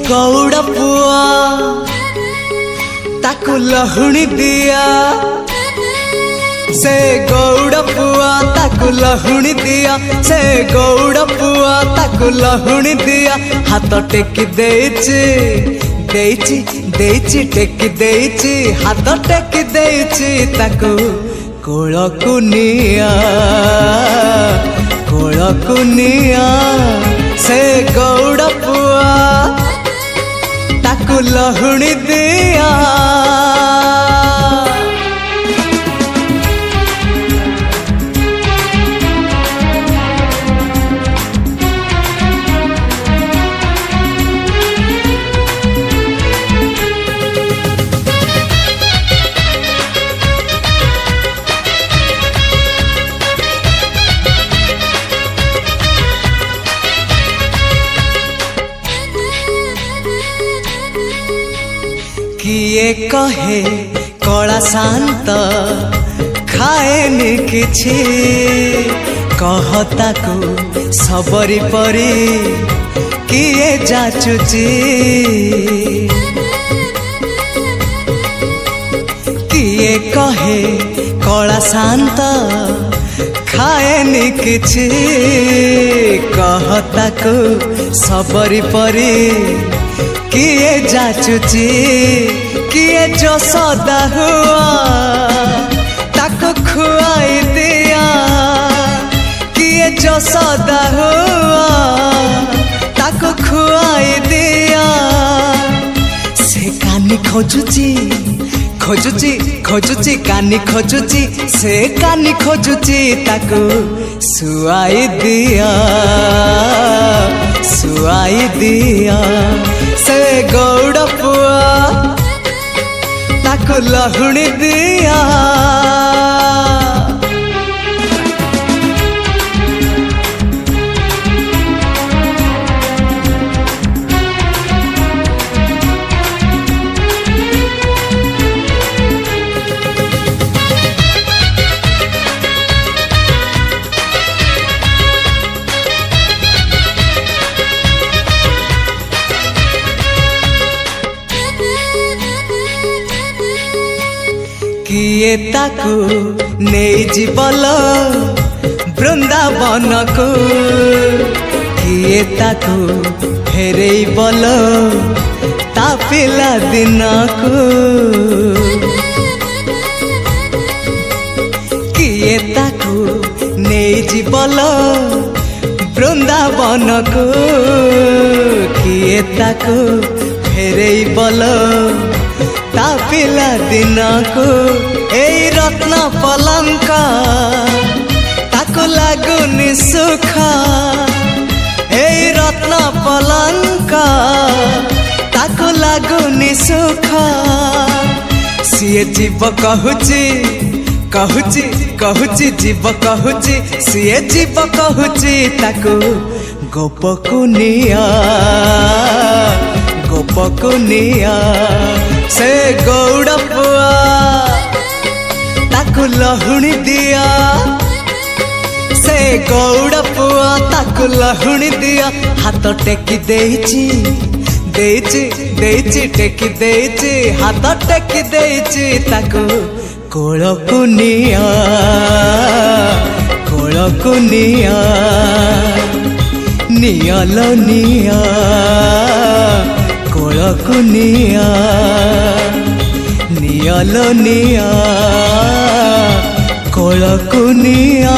गौड़ पुआ ताकू लहुणी दिया से गौड़ पुआ ताकू लहुणी दिया से गौड़ पुआ ताकू लहुणी दिया हाथ टेकी देइची देइची देइची टेकी देइची हाथ टेकी देइची ताकू कोलकु निया से गौड़ पुआ ताकू लहुणी दिया। किए कहे कला शांत खाएनि किछि कहता को सबरी परी किए जाचुची किए कहे कला शांत खाएनि किछि कहता को सबरी परी किए जाचुची किए जो सदा हुआ ताको खुआई दिया किए जो सदा हुआ ताको खुआई दिया से कानी खोजुची खोजुची खोजुची कानी खोजुची से कानी खोजुची ताको सुआई दिया से गौड़ पुआ ताकू लहुणी दिया। किए ताकू नहीं जीवल वृंदावन को किए ताकू फेरे बल ता पिला दिन को किए ताकू नहीं जीवल वृंदावन को किए ताकू फेरे बल ता पिला दिन को एई रत्न पलंका ताको लागुनी सुख एई रत्न पलंका ताको लागुनी सुख सिए जीव कहूची कहूची कहूची जीव कहूची सिए जीव कहूची ताको गोपकु निया से गौड़ पुआ ताकू लहुणी दिया से गौड़ पुआ ताकू लहुणी दिया हाथ टेकी देइची देइची देइची टेकी देइची हाथ टेकी देइची ताकू कोलकु निया नियालो निया कोलकु निया नियालो निया कोलकु निया।